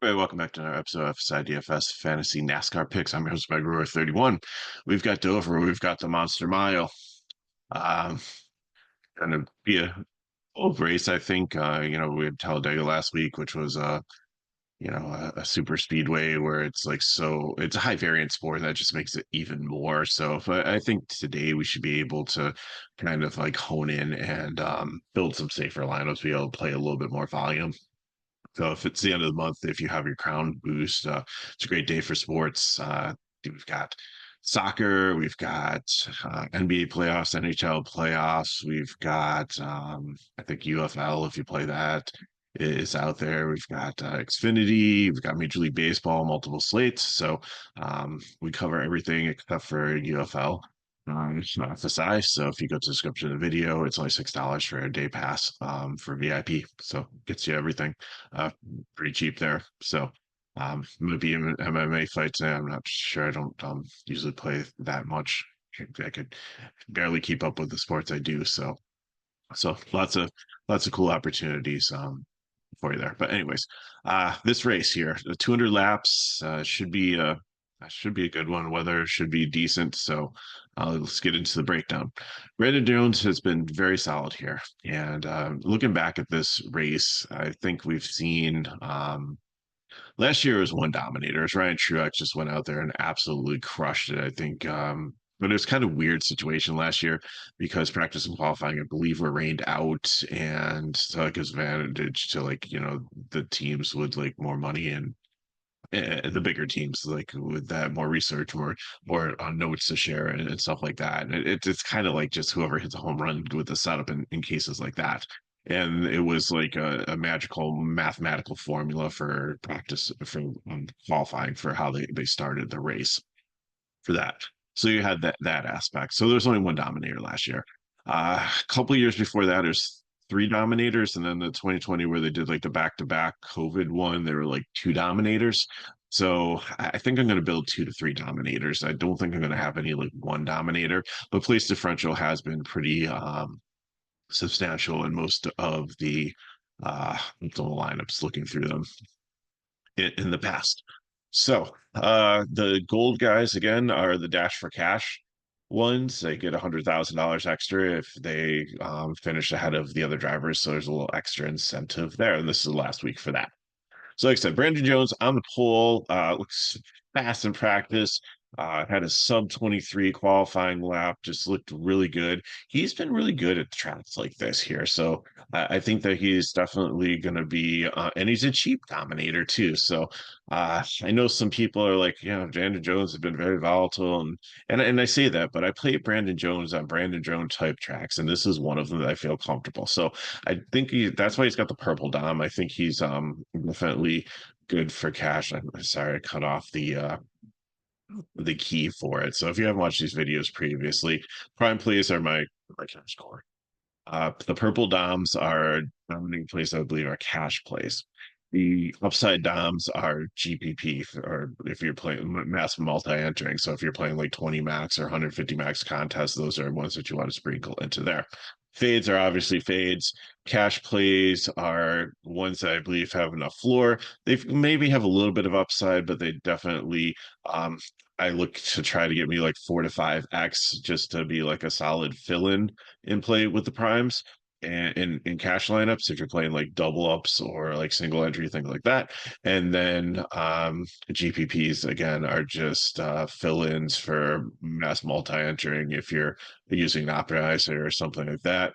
Everybody, welcome back to another episode of FSi DFS Fantasy NASCAR Picks. I'm your host, BetRivers 31. We've got Dover, we've got the Monster Mile. Um, Gonna be a old race, I think. We had Talladega last week, which was a super speedway where it's a high variance sport that just makes it even more so. But I think today we should be able to kind of like hone in and build some safer lineups, be able to play a little bit more volume. So if it's the end of the month, if you have your crown boost, it's a great day for sports. We've got soccer, we've got NBA playoffs, NHL playoffs, we've got I think UFL if you play that is out there. We've got Xfinity, we've got Major League Baseball, multiple slates. So we cover everything except for UFL. It's not FSi. So if you go to the description of the video, it's only $6 for a day pass for VIP. So gets you everything pretty cheap there. So might be MMA fights. I'm not sure. I don't usually play that much. I could barely keep up with the sports I do. So lots of cool opportunities for you there. But anyways, this race here, the 200 laps should be a good one. Weather should be decent. So let's get into the breakdown. Brandon Jones has been very solid here. And looking back at this race, I think we've seen last year was one Dominator. As Ryan Truex just went out there and absolutely crushed it. I think but it was kind of weird situation last year because practice and qualifying, I believe, were rained out, and so it gives advantage to the teams with like more money and the bigger teams like with that more research, more notes to share and stuff like that. And it's kind of like just whoever hits a home run with the setup in cases like that. And it was like a magical mathematical formula for practice for qualifying for how they started the race for that. So you had that aspect. So there's only one Dominator last year. A couple of years before that, there's three Dominators, and then the 2020 where they did like the back-to-back COVID one, there were like two Dominators. So I think I'm going to build 2 to 3 Dominators. I don't think I'm going to have any like one Dominator, but place differential has been pretty substantial in most of the lineups looking through them in the past. So the gold guys again are the Dash for Cash ones. They get $100,000 extra if they finish ahead of the other drivers. So there's a little extra incentive there. And this is the last week for that. So, like I said, Brandon Jones on the pole looks fast in practice. Had a sub 23 qualifying lap, just looked really good. He's been really good at tracks like this here. So, I think that he's definitely going to be, and he's a cheap dominator too. So, I know some people are like, Brandon Jones has been very volatile, and I say that, but I play Brandon Jones on Brandon Jones type tracks, and this is one of them that I feel comfortable. So, I think that's why he's got the purple dom. I think he's definitely good for cash. I'm sorry, I cut off the key for it. So if you haven't watched these videos previously, prime plays are my cash score. The purple doms are dominating plays, I believe, are cash plays. The upside doms are GPP, or if you're playing mass multi-entering. So if you're playing like 20 max or 150 max contests, those are ones that you want to sprinkle into there. Fades are obviously fades. Cash plays are ones that I believe have enough floor. They maybe have a little bit of upside, but they definitely I look to try to get me like 4 to 5x just to be like a solid fill in play with the primes and in cash lineups if you're playing like double ups or like single entry things like that. And then GPPs again are just fill-ins for mass multi-entering. If you're using an optimizer or something like that,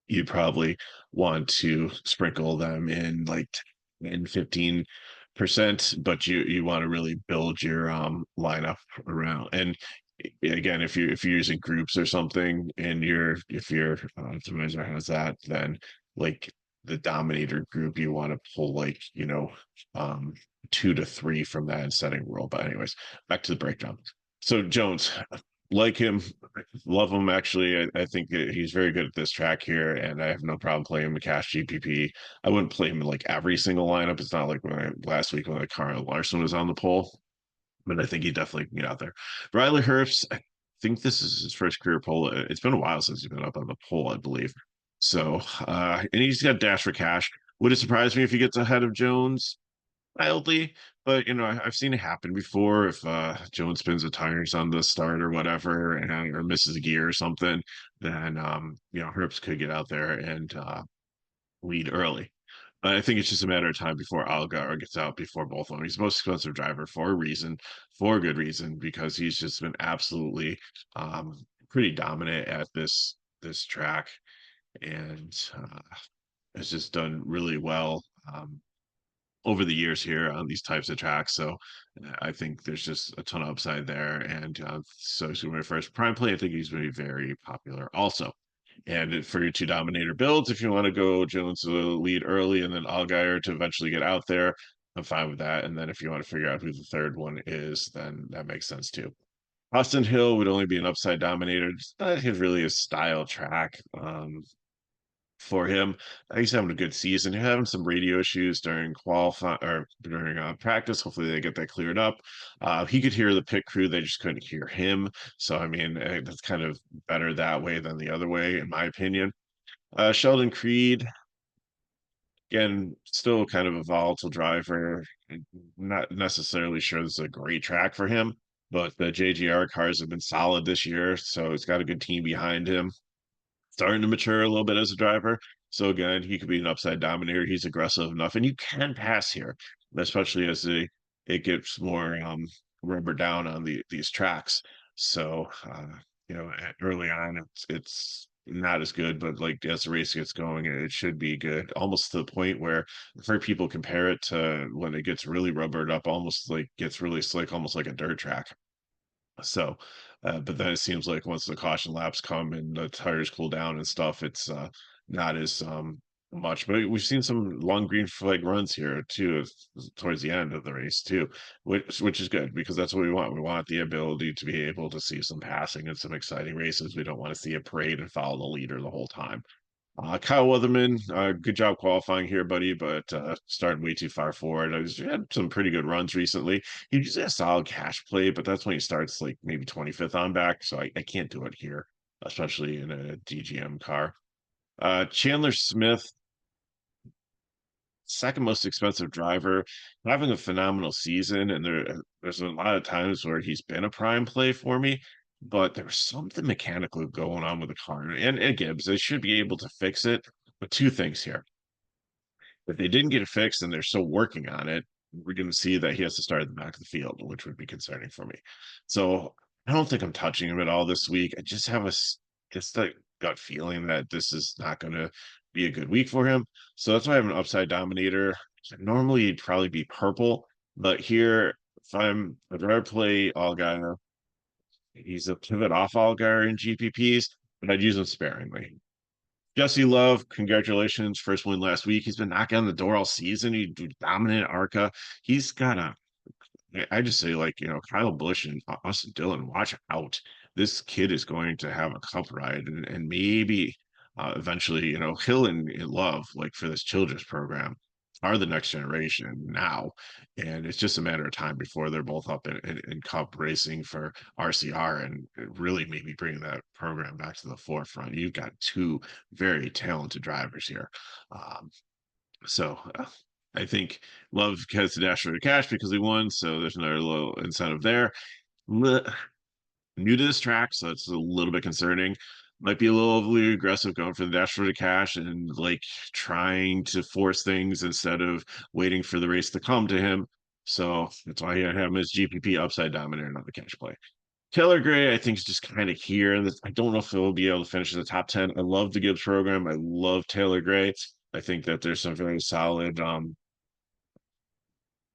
you probably want to sprinkle them in like 10-15%, but you want to really build your lineup around. And again, if you're using groups or something and if your optimizer has that, then like the dominator group, you want to pull like um 2 to 3 from that and setting roll. But anyways, back to the breakdown. So Jones, like him, love him actually. I think that he's very good at this track here, and I have no problem playing him in cash GPP. I wouldn't play him in like every single lineup. It's not like last week when Kyle Larson was on the pole, but I think he definitely can get out there. Riley Herbst, I think this is his first career pole. It's been a while since he's been up on the pole, I believe. So, and he's got dash for cash. Would it surprise me if he gets ahead of Jones? mildly, but I've seen it happen before. If Jones spins the tires on the start or whatever, and or misses a gear or something, then Herbst could get out there and lead early. I think it's just a matter of time before Algar gets out before both of them. He's the most expensive driver for a reason, for a good reason, because he's just been absolutely pretty dominant at this track and has just done really well. Over the years here on these types of tracks. So I think there's just a ton of upside there. And so he's going to be my first prime play. I think he's going to be very popular also. And for your two Dominator builds, if you want to go Jones to the lead early and then Allgaier to eventually get out there, I'm fine with that. And then if you want to figure out who the third one is, then that makes sense too. Austin Hill would only be an upside Dominator. It's not really a style track. For him. He's having a good season. He's having some radio issues during qualify or during practice. Hopefully they get that cleared up. He could hear the pit crew; they just couldn't hear him. So I mean, that's kind of better that way than the other way, in my opinion. Sheldon Creed, again, still kind of a volatile driver. Not necessarily sure this is a great track for him, but the JGR cars have been solid this year, so he's got a good team behind him, starting to mature a little bit as a driver. So again, he could be an upside dominator. He's aggressive enough, and you can pass here, especially as it gets more rubber down on these tracks. So early on, it's not as good, but like as the race gets going, it should be good. Almost to the point where I've heard people compare it to when it gets really rubbered up, almost like gets really slick, almost like a dirt track. So, but then it seems like once the caution laps come and the tires cool down and stuff, it's not as much. But we've seen some long green flag runs here too, towards the end of the race too, which is good because that's what we want. We want the ability to be able to see some passing and some exciting races. We don't want to see a parade and follow the leader the whole time. Kyle Weatherman, good job qualifying here, buddy, but started way too far forward. He had some pretty good runs recently. He usually has solid cash play, but that's when he starts like maybe 25th on back. So I can't do it here, especially in a DGM car. Chandler Smith, second most expensive driver, having a phenomenal season. And there's a lot of times where he's been a prime play for me, but there's something mechanical going on with the car. And Gibbs, they should be able to fix it. But two things here. If they didn't get it fixed and they're still working on it, we're going to see that he has to start at the back of the field, which would be concerning for me. So I don't think I'm touching him at all this week. I just have just a gut feeling that this is not going to be a good week for him. So that's why I have an upside dominator. Normally he'd probably be purple, but here I'd rather play Allgaier. He's a pivot off Allgaier in GPPs, but I'd use him sparingly. Jesse Love, congratulations. First win last week. He's been knocking on the door all season. He dominant ARCA. He's got I just say, like, Kyle Busch and Austin Dillon, watch out. This kid is going to have a cup ride and maybe eventually, Hill and Love, like for this children's program, are the next generation now. And it's just a matter of time before they're both up in cup racing for RCR and really maybe bringing that program back to the forefront. You've got two very talented drivers here. Um, so I think Love has the dash for the cash because he won. So there's another little incentive there. New to this track, so it's a little bit concerning. Might be a little overly aggressive going for the dash for the cash and like trying to force things instead of waiting for the race to come to him. So that's why I have him as GPP upside dominator, not the cash play. Taylor Gray, I think, is just kind of here. And I don't know if he'll be able to finish in the top 10. I love the Gibbs program. I love Taylor Gray. I think that there's some very solid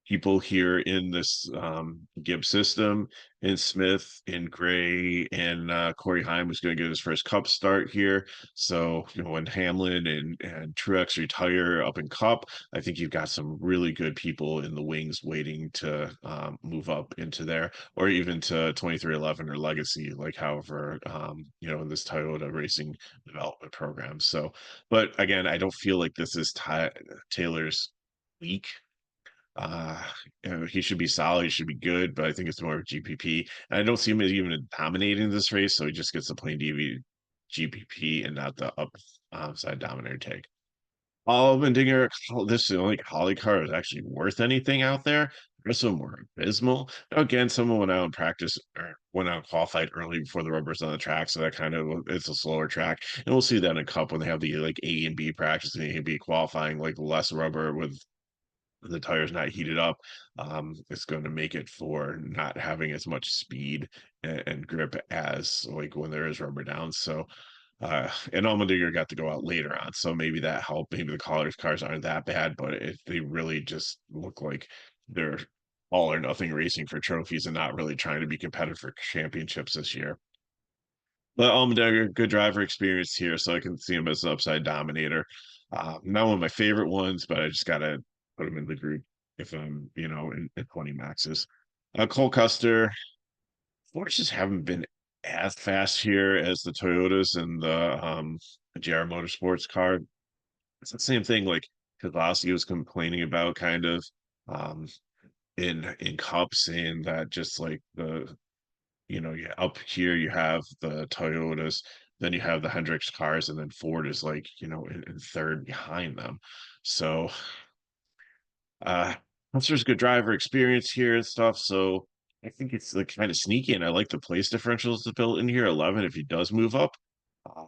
people here in this Gibbs system, in Smith, in Gray, and Corey Heim was going to get his first Cup start here. So when Hamlin and Truex retire up in Cup, I think you've got some really good people in the wings waiting to move up into there, or even to 2311 or Legacy, like however in this Toyota Racing Development Program. So, but again, I don't feel like this is Taylor's week. uh he should be solid, he should be good, but I think it's more of GPP. And I don't see him as even dominating this race, so he just gets the plain DV GPP and not the upside dominator take. Allmendinger, this is the only Holly car is actually worth anything out there. The rest of them were abysmal. Now, again, someone went out and practice or went out and qualified early before the rubber's on the track, so that kind of it's a slower track. And we'll see that in Cup when they have the like A and B practice and A and B qualifying, like less rubber with the tires not heated up. It's going to make it for not having as much speed and grip as like when there is rubber down. So and Allmendinger got to go out later on, so maybe that helped. Maybe the cars aren't that bad, but they really just look like they're all or nothing racing for trophies and not really trying to be competitive for championships this year. But Allmendinger, good driver experience here, so I can see him as an upside dominator. Not one of my favorite ones, but I just gotta put him in the group if I'm, in 20 maxes. Cole Custer, Fords just haven't been as fast here as the Toyotas and the JR Motorsports car. It's the same thing like Kozlowski was complaining about kind of um in Cup, saying that just like yeah, up here you have the Toyotas, then you have the Hendricks cars, and then Ford is like, in third behind them. So uh there's good driver experience here and stuff. So I think it's like kind of sneaky, and I like the place differentials that's built in here. 11 if he does move up. Uh,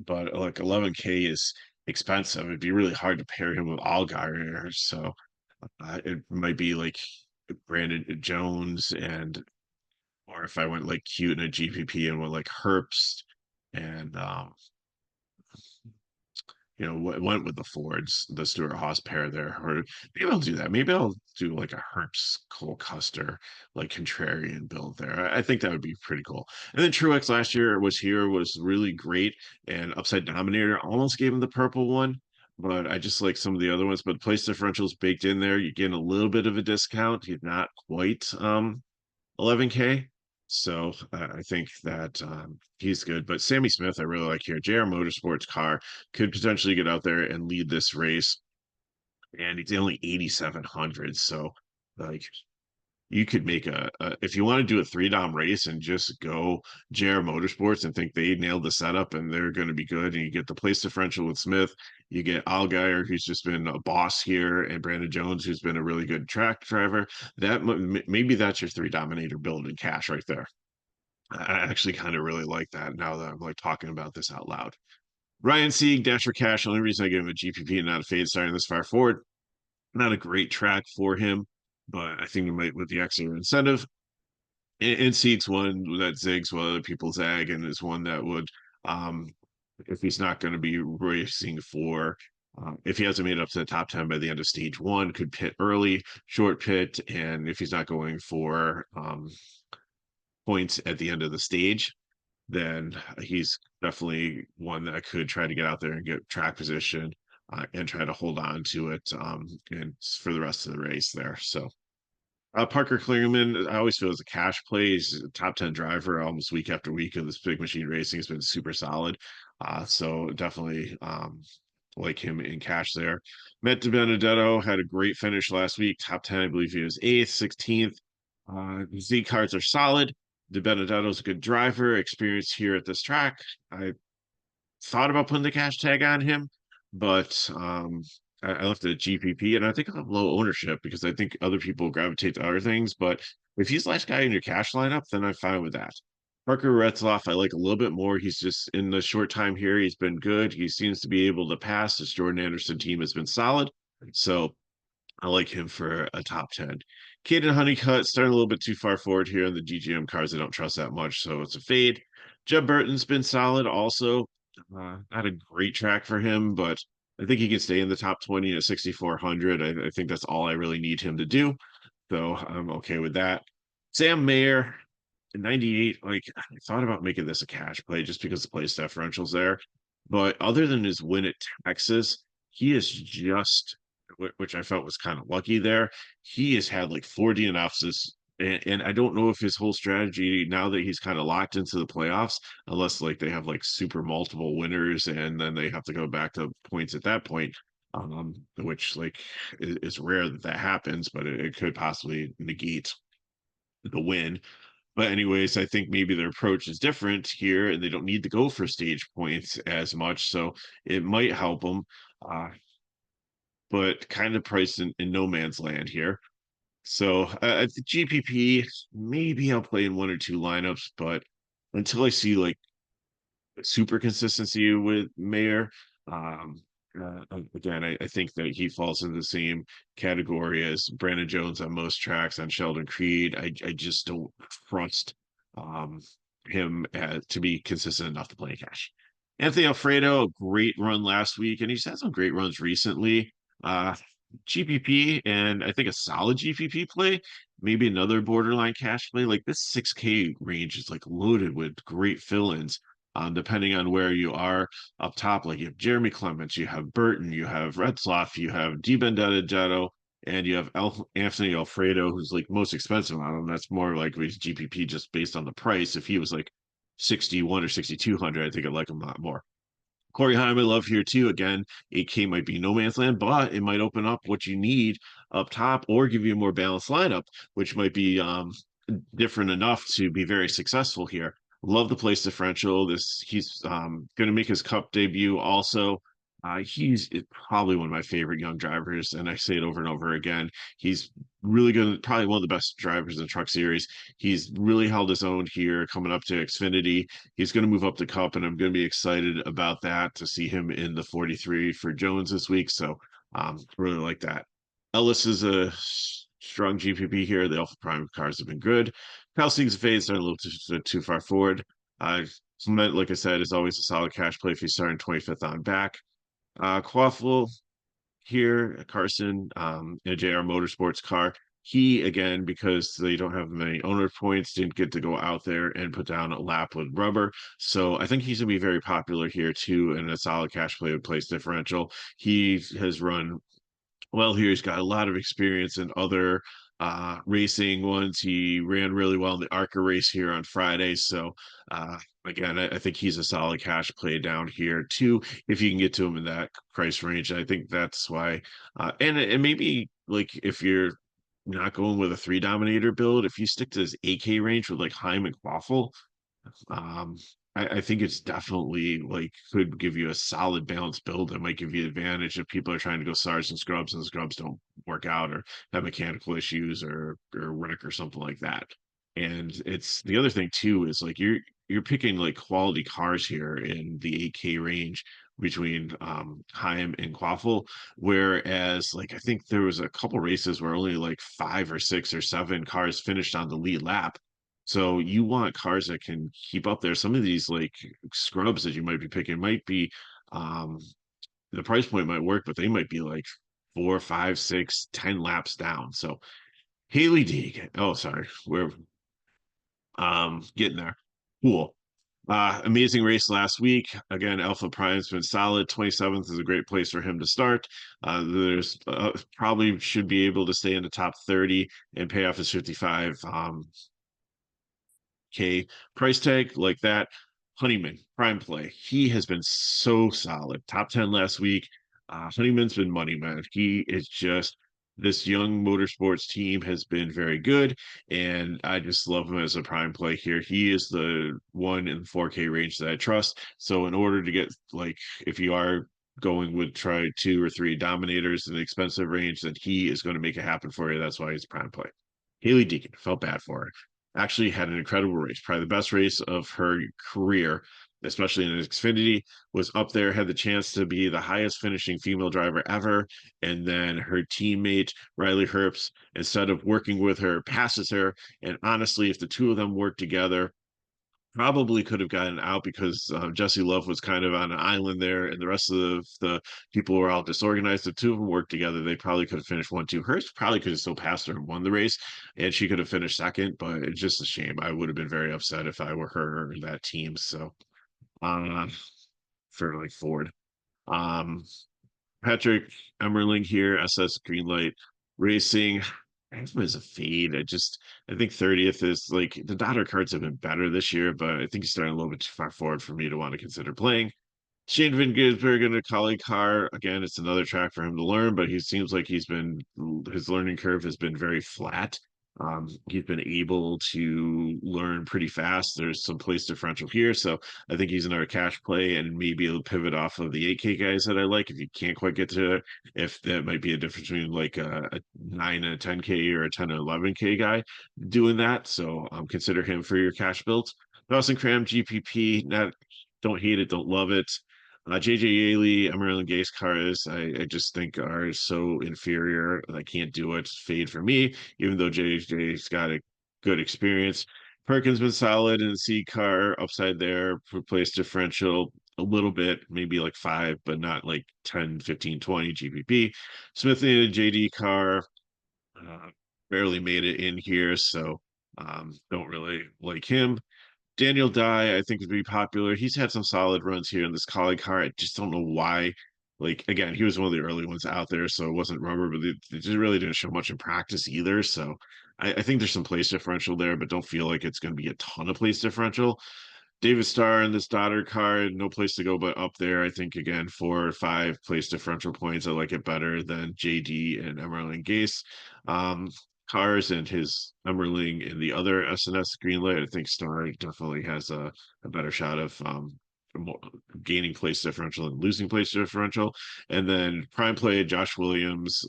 but like 11K is expensive. It'd be really hard to pair him with Allgaier. So it might be like Brandon Jones and or if I went like cute in a GPP and went like Herbst and went with the Fords, the Stewart Haas pair there. Or maybe I'll do that. Maybe I'll do like a Herbst Cole Custer, like contrarian build there. I think that would be pretty cool. And then Truex last year was really great, and Upside Dominator almost gave him the purple one. But I just like some of the other ones. But place differentials baked in there. You're getting a little bit of a discount. He's not quite 11K. So I think that he's good. But Sammy Smith, I really like here. JR Motorsports car could potentially get out there and lead this race. And he's only 8,700. So, like, you could make if you want to do a three dom race and just go JR Motorsports and think they nailed the setup and they're going to be good, and you get the place differential with Smith, you get Allgaier, who's just been a boss here, and Brandon Jones, who's been a really good track driver. Maybe that's your three dominator build in cash right there. I actually kind of really like that now that I'm like talking about this out loud. Ryan Sieg, Dash for Cash. The only reason I give him a GPP and not a fade starting this far forward, not a great track for him, but I think we might with the extra incentive. And Sieg's one that zigs while other people zag, and is one that would, um, if he's not going to be racing for, if he hasn't made it up to the top 10 by the end of stage one, could pit early, short pit, and if he's not going for points at the end of the stage, then he's definitely one that could try to get out there and get track position and try to hold on to it and for the rest of the race there. So Parker Kligerman, I always feel as a cash play. He's a top 10 driver almost week after week of this big machine racing. Has been super solid. So definitely like him in cash there. Matt DiBenedetto had a great finish last week. Top 10, I believe he was 8th, 16th. Z cards are solid. DiBenedetto's a good driver, experience here at this track. I thought about putting the cash tag on him, but I left it at GPP, and I think I'll have low ownership because I think other people gravitate to other things. But if he's the last guy in your cash lineup, then I'm fine with that. Parker Retzloff, I like a little bit more. He's just in the short time here, he's been good. He seems to be able to pass. This Jordan Anderson team has been solid. So I like him for a top 10. Caden Honeycutt starting a little bit too far forward here in the GGM cars. I don't trust that much, so it's a fade. Jeb Burton's been solid also. Not a great track for him, but I think he can stay in the top 20 at 6,400. I think that's all I really need him to do. So I'm okay with that. Sam Mayer, 98. Like, I thought about making this a cash play just because the place differential's there. But other than his win at Texas, he is just, which I felt was kind of lucky there. He has had like 4 DNFs, and I don't know if his whole strategy now that he's kind of locked into the playoffs, unless like they have like super multiple winners and then they have to go back to points at that point, which like is rare that that happens, but it could possibly negate the win. But anyways, I think maybe their approach is different here, and they don't need to go for stage points as much, so it might help them. uh, but kind of priced in no man's land here. So at the GPP, maybe I'll play in one or two lineups, but until I see like super consistency with Mayer. Um, Again, I think that he falls in the same category as Brandon Jones on most tracks on Sheldon Creed. I just don't trust um, him to be consistent enough to play cash. Anthony Alfredo, a great run last week, and he's had some great runs recently. Uh, GPP and I think a solid GPP play, maybe another borderline cash play. Like this 6K range is like loaded with great fill-ins depending on where you are up top. Like you have Jeremy Clements, you have Burton, you have Retzloff, you have Di Benedetto, and you have Anthony Alfredo, who's like most expensive on him. That's more like his GPP just based on the price. If he was like 61 or 6,200, I think I'd like him a lot more. Corey Heim, I love here too. Again, 8K might be no man's land, but it might open up what you need up top or give you a more balanced lineup, which might be different enough to be very successful here. Love the place differential. He's going to make his Cup debut also. He's probably one of my favorite young drivers, and I say it over and over again. He's really good, probably one of the best drivers in the Truck Series. He's really held his own here, coming up to Xfinity. He's going to move up the Cup, and I'm going to be excited about that to see him in the 43 for Jones this week. So, really like that. Ellis is a strong GPP here. The Alpha Prime cars have been good. Kelsey's fades are a little too far forward. Clement, like I said, is always a solid cash play if you start in 25th on back. Quaffle here, Carson, in a JR Motorsports car. He, again, because they don't have many owner points, didn't get to go out there and put down a lap with rubber. So I think he's going to be very popular here, too, and a solid cash play with place differential. He has run well here. He's got a lot of experience in other racing ones. He ran really well in the ARCA race here on Friday. So again, I think he's a solid cash play down here too, if you can get to him in that price range. I think that's why and maybe like if you're not going with a three dominator build, if you stick to this AK range with like Heim and Quaffle, um, I think it's definitely like could give you a solid balanced build that might give you advantage if people are trying to go SARS and scrubs don't work out or have mechanical issues or wreck or something like that. And it's the other thing too is like you're picking like quality cars here in the 8K range between Heim and Quaffle, whereas like I think there was a couple races where only like 5 or 6 or 7 cars finished on the lead lap, so you want cars that can keep up there. Some of these like scrubs that you might be picking might be um the price point might work, but they might be like 4, 5, 6, 10 laps down. So Haley Deegan. Oh, sorry. We're getting there. Cool. Amazing race last week. Again, Alpha Prime's been solid. 27th is a great place for him to start. There's probably should be able to stay in the top 30 and pay off his 55 K price tag like that. Honeyman, prime play. He has been so solid. Top 10 last week. Honeyman's been money, man. He is just this young motorsports team has been very good, and I just love him as a prime play here. He is the one in the 4K range that I trust. So in order to get like if you are going with try 2 or 3 dominators in the expensive range, then he is going to make it happen for you. That's why he's prime play. Haley Deacon, felt bad for her, actually had an incredible race, probably the best race of her career, especially in Xfinity, was up there, had the chance to be the highest finishing female driver ever. And then her teammate, Riley Herbst, instead of working with her, passes her. And honestly, if the two of them worked together, probably could have gotten out because Jesse Love was kind of on an island there, and the rest of the people were all disorganized. The two of them worked together. They probably could have finished 1-2. Hurst probably could have still passed her and won the race, and she could have finished second. But it's just a shame. I would have been very upset if I were her or that team. So, uh, for like Ford, um, Patrick Emmerling here, SS Greenlight Racing. I have him as a fade. I think 30th is like the Dodder cards have been better this year, but I think he's starting a little bit too far forward for me to want to consider playing. Shane Van Gisbergen in a colleague car. Again, it's another track for him to learn, but he seems like his learning curve has been very flat. He's been able to learn pretty fast. There's some place differential here, so I think he's another cash play, and maybe he'll pivot off of the 8K guys that I like. If you can't quite get to, if that might be a difference between like a 9 and a 10K or a 10 and 11K guy doing that. So consider him for your cash builds. Dawson Cram GPP, not don't hate it, don't love it. JJ Yaley, Emerald Gase cars, I just think are so inferior. I can't do it. Fade for me, even though JJ's got a good experience. Perkins been solid in the C car, upside there, replace differential a little bit, maybe like 5, but not like 10, 15, 20 GPP. Smith in a JD car, uh, barely made it in here, so don't really like him. Daniel Dye, I think, would be popular. He's had some solid runs here in this collie car. I just don't know why. Like, again, he was one of the early ones out there, so it wasn't rubber, but they just really didn't show much in practice either. So I think there's some place differential there, but don't feel like it's going to be a ton of place differential. David Starr in this Stoddard card, no place to go but up there. I think again 4 or 5 place differential points. I like it better than JD and Emerling Gase. Cars and his Emerling in the other SNS Greenlight. I think Starr definitely has a better shot of gaining place differential and losing place differential. And then prime play Josh Williams.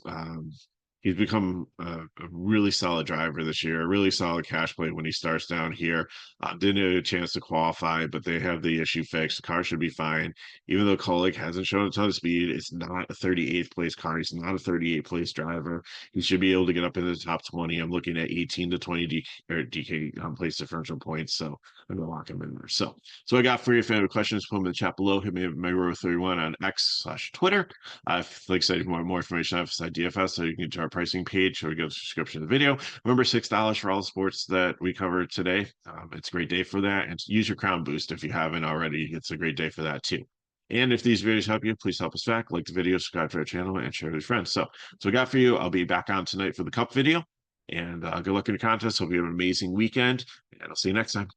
He's become a really solid driver this year, a really solid cash play when he starts down here. Didn't have a chance to qualify, but they have the issue fixed. The car should be fine. Even though Kolek hasn't shown a ton of speed, it's not a 38th place car. He's not a 38th place driver. He should be able to get up into the top 20. I'm looking at 18 to 20 DK place differential points. So I'm going to lock him in there. So I got for you. If you have any questions, put them in the chat below. Hit me at Megro31 on X/Twitter. Like I said, more information on FSi DFS, so you can get to our pricing page or go to the description of the video. Remember, $6 for all the sports that we covered today. It's a great day for that. And use your crown boost if you haven't already. It's a great day for that too. And if these videos help you, please help us back. Like the video, subscribe to our channel, and share with your friends. So I got for you. I'll be back on tonight for the Cup video. And good luck in your contest. Hope you have an amazing weekend. And I'll see you next time.